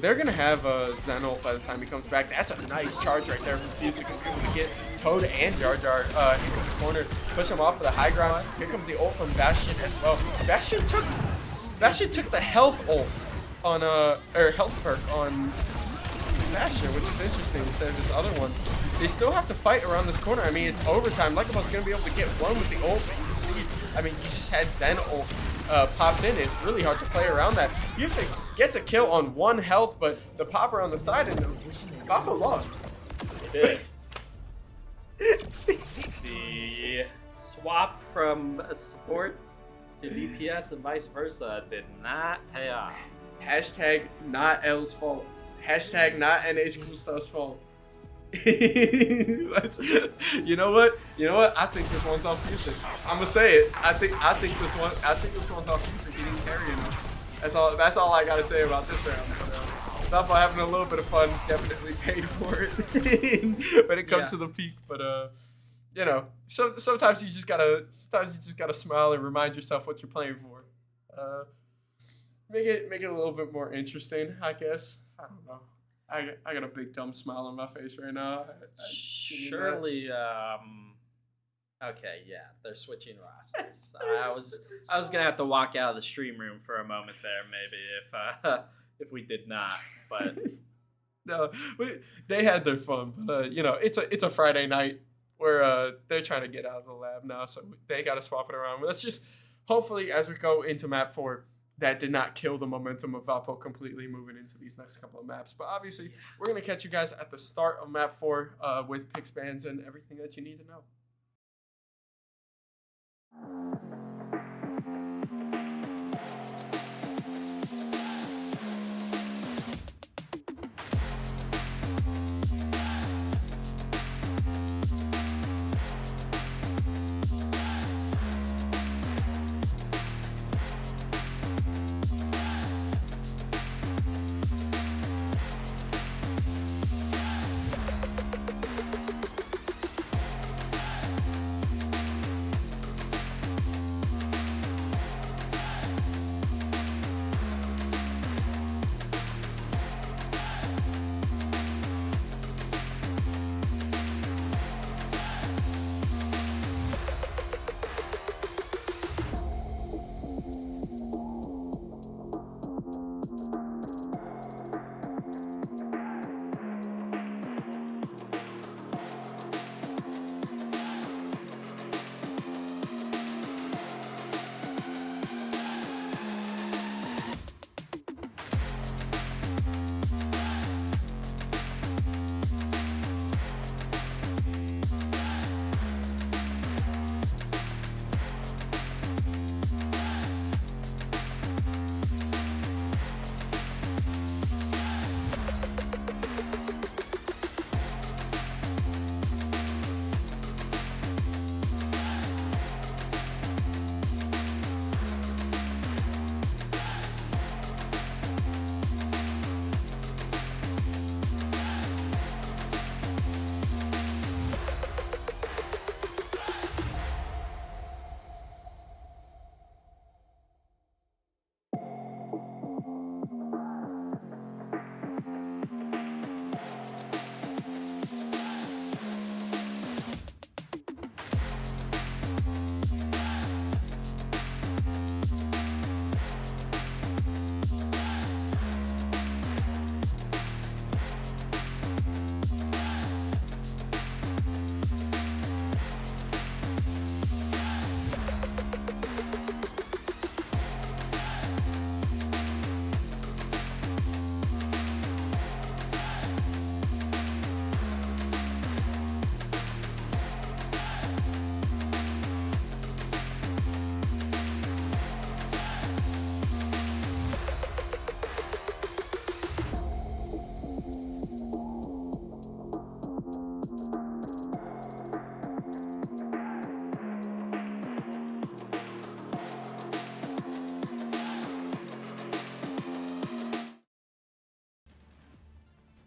they're gonna have Zen ult by the time he comes back. That's a nice charge right there from Fusic. Able to get Toad and Jar Jar into the corner, push him off for the high ground. Here comes the ult from Bastion as well. Bastion took the health ult on or health perk on Bastion, which is interesting instead of this other one. They still have to fight around this corner. I mean, it's overtime. Lycabus gonna be able to get one with the ult, but you can see, I mean, you just had Zen ult popped in. It's really hard to play around that. Fusic gets a kill on 1 health, but the popper on the side, and Valpo lost. It did. The swap from support to DPS and vice versa did not pay off. Hashtag not L's fault. Hashtag not NH Gustav's fault. You know what? I think this one's on Fusic. I'm gonna say it. I think this one's on Fusic. He didn't carry enough. That's all I gotta say about this round. Valpo having a little bit of fun, definitely paid for it when it comes to the peak. But you know, sometimes you just gotta smile and remind yourself what you're playing for. Make it a little bit more interesting, I guess. I don't know. I got a big dumb smile on my face right now. Surely, okay, yeah, they're switching rosters. I was gonna have to walk out of the stream room for a moment there, maybe if we did not, but no, they had their fun. But you know, it's a Friday night where they're trying to get out of the lab now, so they got to swap it around. Let's just hopefully as we go into map 4. That did not kill the momentum of Valpo completely moving into these next couple of maps. But obviously, we're going to catch you guys at the start of map 4 with picks, bans, and everything that you need to know.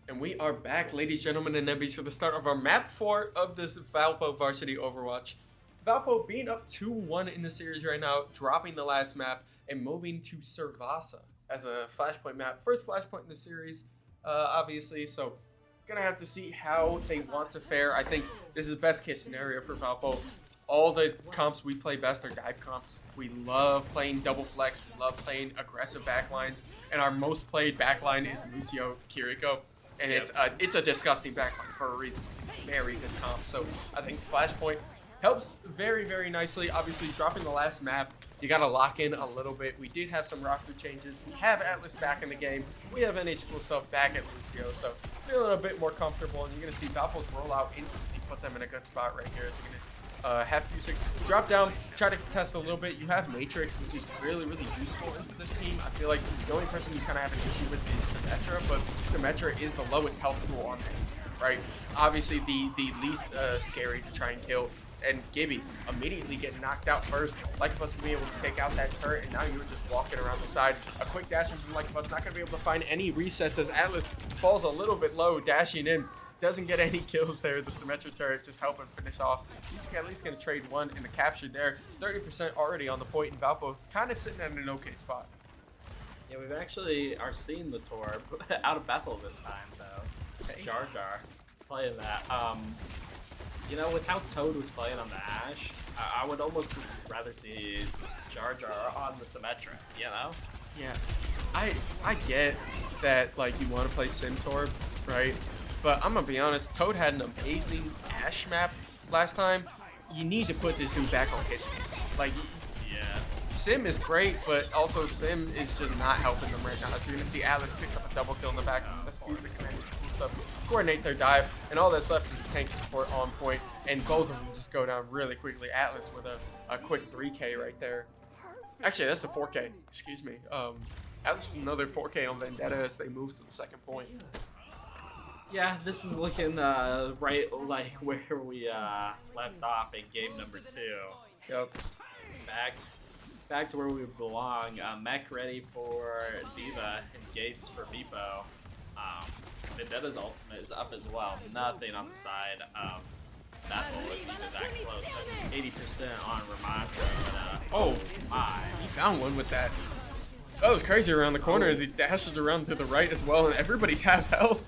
And we are back, ladies, gentlemen, and nebbies, for the start of our map 4 of this Valpo Varsity Overwatch. Valpo being up 2-1 in the series right now, dropping the last map and moving to Servasa as a flashpoint map. First flashpoint in the series, obviously, so gonna have to see how they want to fare. I think this is best case scenario for Valpo. All the comps we play best are dive comps. We love playing double flex, we love playing aggressive backlines, and our most played backline is Lucio Kiriko. And it's a disgusting backline for a reason. It's a very good comp. So I think Flashpoint helps very, very nicely. Obviously, dropping the last map you got to lock in a little bit. We did have some roster changes. We have Atlas back in the game. We have NH Cool Stuff back at Lucio, so feeling a bit more comfortable. And you're going to see Valpo's roll out instantly, put them in a good spot right here. So you're going to have Fusic drop down, try to contest a little bit. You have Matrix, which is really, really useful into this team. I feel like the only person you kind of have an issue with is Symmetra, but Symmetra is the lowest health pool on that team, right? Obviously, the least scary to try and kill. And Gibby immediately getting knocked out first. Lycabus can be able to take out that turret, and now you're just walking around the side. A quick dash from Lycabus, not going to be able to find any resets as Atlas falls a little bit low, dashing in. Doesn't get any kills there. The Symmetra turret just helping finish off. He's at least going to trade one in the capture there. 30% already on the point, and Valpo kind of sitting at an okay spot. Yeah, we've actually are seeing the Torb out of Bethel this time, though. Okay. Jar Jar playing that. You know, with how Toad was playing on the Ashe, I would almost rather see Jar Jar on the Symmetra, you know? Yeah, I get that, like, you want to play Simtorb, right? But I'm going to be honest, Toad had an amazing Ashe map last time. You need to put this dude back on hit. Like, Yeah. Sim is great, but also Sim is just not helping them right now. So you're going to see Atlas picks up a double kill in the back. That's Fusic and NH Cool Stuff. Coordinate their dive, and all that's left is tank support on point, and both of them just go down really quickly. Atlas with a quick 3K right there. Actually, that's a 4K. Excuse me. Atlas with another 4K on Vendetta as they move to the second point. Yeah, this is looking right like where we left off in game number 2. Yep. Back to where we belong. Mech ready for Diva and Gates for Meepo. Vendetta's ultimate is up as well. Nothing on the side of Bethel was even that close. 80% on Ramatra. Oh, My. he found one with that. That was crazy around the corner as he dashes around to the right as well, and everybody's half health.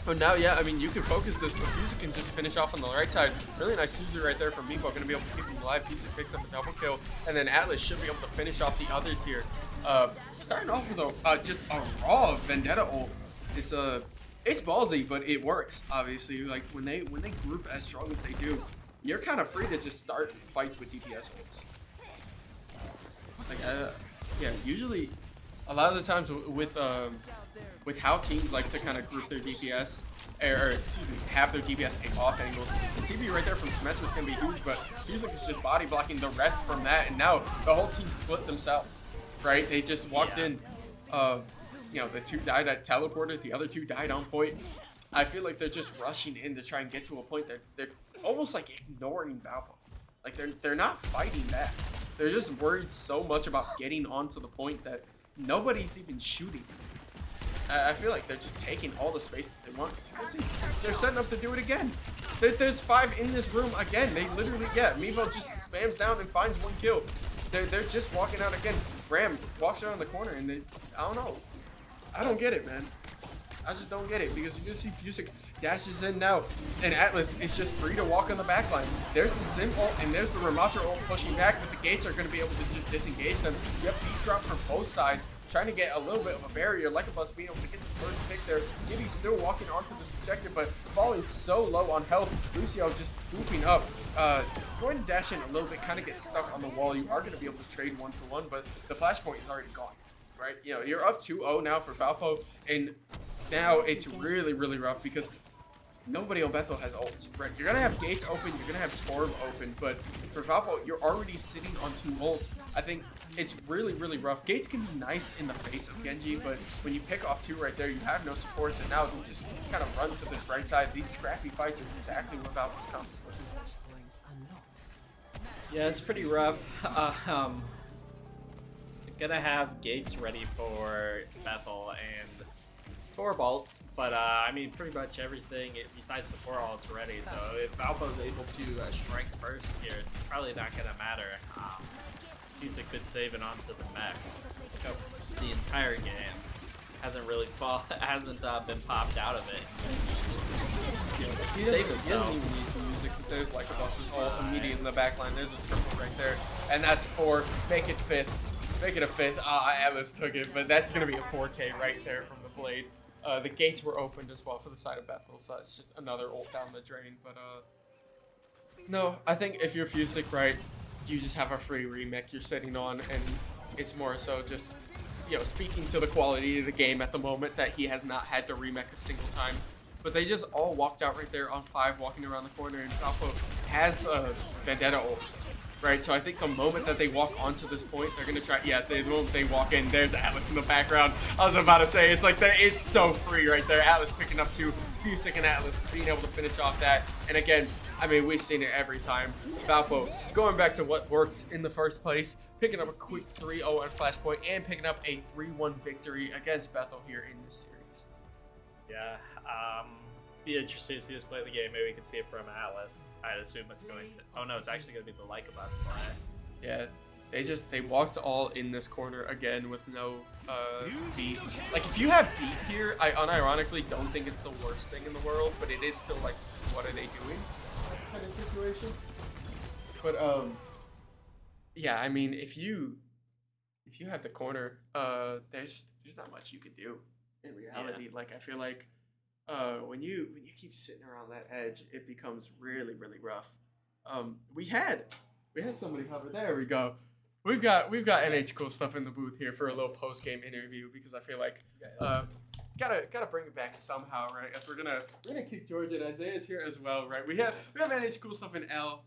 But now, yeah, I mean, you can focus this, but Fusic can just finish off on the right side. Really nice Suzu right there from Meepo, going to be able to keep him alive. Fusic picks up a double kill, and then Atlas should be able to finish off the others here. Starting off with just a raw Vendetta ult. It's ballsy, but it works, obviously. Like, when they group as strong as they do, you're kind of free to just start fights with DPS ults. Like, yeah, usually, a lot of the times with how teams like to kind of group their DPS, or excuse me, have their DPS take off angles. The TV right there from Symmetra is going to be huge, but Fusic is just body blocking the rest from that, and now the whole team split themselves, right? They just walked in, you know, the two died at teleporter, the other two died on point. I feel like they're just rushing in to try and get to a point that they're almost like ignoring Valpo. Like they're not fighting back. They're just worried so much about getting onto the point that nobody's even shooting. I feel like they're just taking all the space that they want. We'll see. They're setting up to do it again. There's 5 in this room again. They literally, yeah, Meepo just spams down and finds 1 kill. They're just walking out again. Ram walks around the corner and they, I don't know. I don't get it, man. I just don't get it because you just see Fusic dashes in now, and Atlas is just free to walk on the backline. There's the Sim ult, and there's the Ramatra ult pushing back, but the Gates are going to be able to just disengage them. You have beat drop from both sides, trying to get a little bit of a barrier. Lycabus being able to get the first pick there. Gibby's still walking onto the subjective, but falling so low on health. Lucio just swooping up. Going to dash in a little bit, kind of get stuck on the wall. You are going to be able to trade 1-for-1, but the flashpoint is already gone, right? You know, you're up 2-0 now for Valpo, and now it's really, really rough because nobody on Bethel has ults, right? You're going to have Gates open, you're going to have Torb open, but for Valpo, you're already sitting on 2 ults. I think it's really, really rough. Gates can be nice in the face of Genji, but when you pick off 2 right there, you have no supports, and now you just kind of run to this right side. These scrappy fights are exactly what Valpo's comp is looking for. Yeah, it's pretty rough. Gonna have Gates ready for Bethel and Torbolt, but I mean pretty much everything besides the 4 ults ready. So if Valpo's able to strike first here, it's probably not gonna matter. Fusic could save it onto the mech. The entire game hasn't really been popped out of it. He doesn't even need to use it because there's like a boss's ult immediately in the back line. There's a triple right there, and that's 4. Make it 5th. Make it a 5th. Atlas took it, but that's going to be a 4K right there from the blade. The gates were opened as well for the side of Bethel, so it's just another ult down the drain. But no, I think if you're Fusic, right, you just have a free remake you're sitting on, and it's more so just, speaking to the quality of the game at the moment that he has not had to remake a single time. But they just all walked out right there on 5, walking around the corner, and Valpo has a Vendetta ult, right? So I think the moment that they walk onto this point, they're gonna try. Yeah, the moment they walk in, there's Atlas in the background. I was about to say, it's like it's so free right there. Atlas picking up 2, Fusic and Atlas being able to finish off that. And again, I mean, we've seen it every time. Valpo going back to what worked in the first place, picking up a quick 3-0 on Flashpoint, and picking up a 3-1 victory against Bethel here in this series. Yeah, be interesting to see us play the game. Maybe we can see it from Atlas. I'd assume it's going to. Oh no, it's actually going to be the Like of Us play. Yeah, they walked all in this corner again with no beat. Like, if you have beat here, I unironically don't think it's the worst thing in the world, but it is still like, what are they doing kind of situation. But yeah, I mean, if you have the corner, there's not much you can do in reality. Yeah. Like, I feel like when you keep sitting around that edge, it becomes really, really rough. We had somebody cover. There we go. We've got NH Cool Stuff in the booth here for a little post game interview, because I feel like gotta bring it back somehow, right? As we're gonna kick George, and Isaiah's here as well, right? We have NH Cool Stuff in L.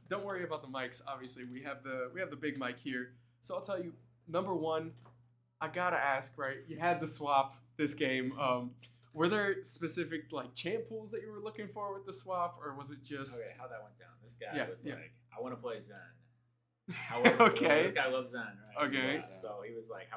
Don't worry about the mics. Obviously, we have the big mic here. So I'll tell you, number one, I gotta ask, right? You had the swap this game. Were there specific like champ pools that you were looking for with the swap, or was it just? Okay, how that went down. This guy was yeah. like, I want to play Zen. However, Okay. This guy loves Zen, right? Okay. Yeah, so he was like,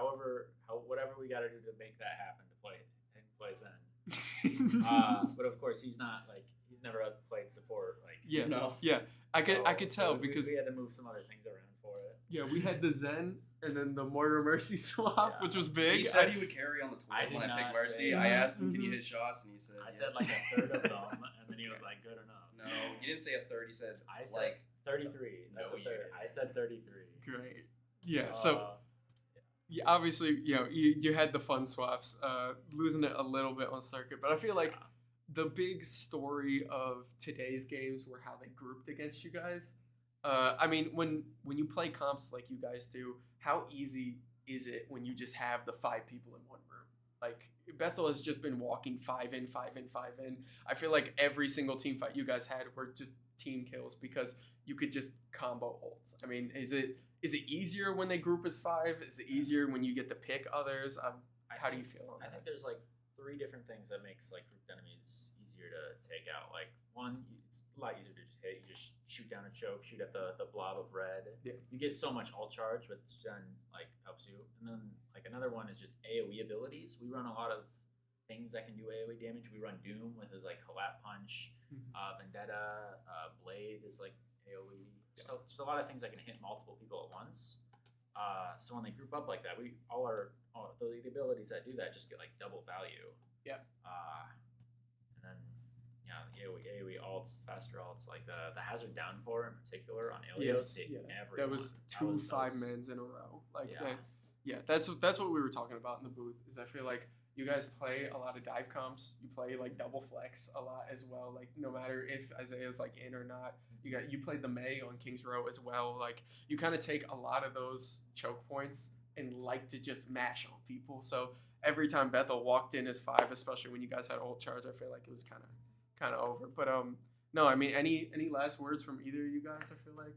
whatever we got to do to make that happen to play Zen. But of course, he's never played support. Like, Yeah. No. Yeah. I could tell because we had to move some other things around for it. yeah, we had the Zen and then the Moira Mercy swap, which was big. He said he would carry on the I 12 did when I picked not Mercy. say I that. asked him, can you hit shots? And he said, I said like a third of them, and then he was like, good enough. no, he didn't say a third. He said, I said like, 33. That's No, a you third. didn't. I said 33. Great. Yeah. So yeah, obviously, you had the fun swaps, losing it a little bit on circuit, but I feel like the big story of today's games were how they grouped against you guys. I mean, when you play comps like you guys do, how easy is it when you just have the 5 people in one room? Like, Bethel has just been walking 5 in, 5 in, 5 in. I feel like every single team fight you guys had were just team kills because you could just combo ults. I mean, is it easier when they group as 5? Is it easier when you get to pick others? How do you feel on that? I think there's like 3 different things that makes like grouped enemies easier to take out. Like, one, it's a lot easier to just hit. You just shoot down a choke, shoot at the blob of red. Yeah. You get so much ult charge, which then like helps you. And then like another one is just AoE abilities. We run a lot of things that can do AoE damage. We run Doom with his like Collapse Punch, Vendetta, Blade is like AoE. Just a lot of things that can hit multiple people at once. So when they group up like that, the abilities that do that just get like double value. Yeah. And then AoE ults, faster ults, like the Hazard Downpour in particular on Ilios. That was 2 5-mans in a row. Like, yeah. That's what we were talking about in the booth. Is I feel like you guys play a lot of dive comps. You play like double flex a lot as well. Like, no matter if Isaiah's like in or not, you played the May on King's Row as well. Like, you kind of take a lot of those choke points and like to just mash on people. So every time Bethel walked in as 5, especially when you guys had ult charge, I feel like it was kind of over. But no, I mean, any last words from either of you guys? I feel like.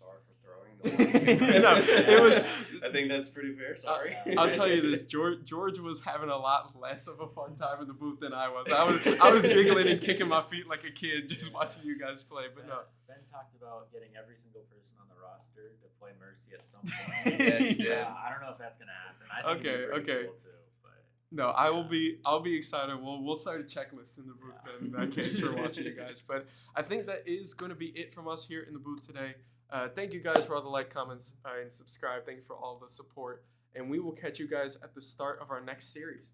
sorry for throwing. No, it was. I think that's pretty fair. Sorry. I'll tell you this: George was having a lot less of a fun time in the booth than I was. I was giggling and kicking my feet like a kid just watching you guys play. But no. Ben talked about getting every single person on the roster to play Mercy at some point. Yeah. I don't know if that's gonna happen. I think it'd be pretty cool too. No, I'll be excited. We'll start a checklist in the booth then, in that case, for watching you guys. But I think that is going to be it from us here in the booth today. Thank you guys for all the like, comments, and subscribe. Thank you for all the support. And we will catch you guys at the start of our next series.